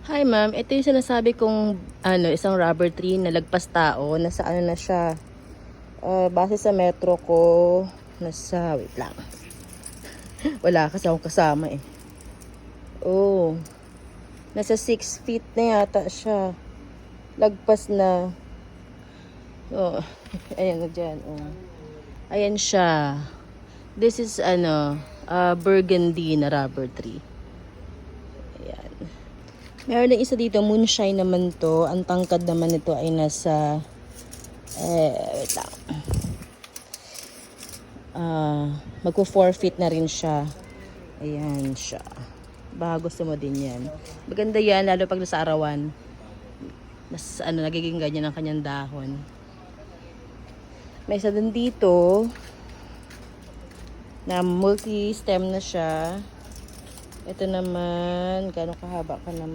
Hi ma'am, ito yung sinasabi kong isang rubber tree na lagpas tao. Nasa ano na siya. Base sa metro ko, nasa, wait lang. Wala kasi akong kasama eh. Oh, nasa 6 feet na yata siya. Lagpas na. Oh, ayan na dyan. Oh. Ayan siya. This is burgundy na rubber tree. Ayan. Meron na isa dito, moonshine naman to. Ang tangkad naman nito ay nasa, wait lang. Magpo 4 feet na rin siya. Ayan siya. Baka gusto mo din yan. Maganda yan, lalo pag nasa arawan. Nagiging ganyan ang kanyang dahon. May isa din dito, na multi-stem na siya. Ito naman, gano'ng kahaba ka naman.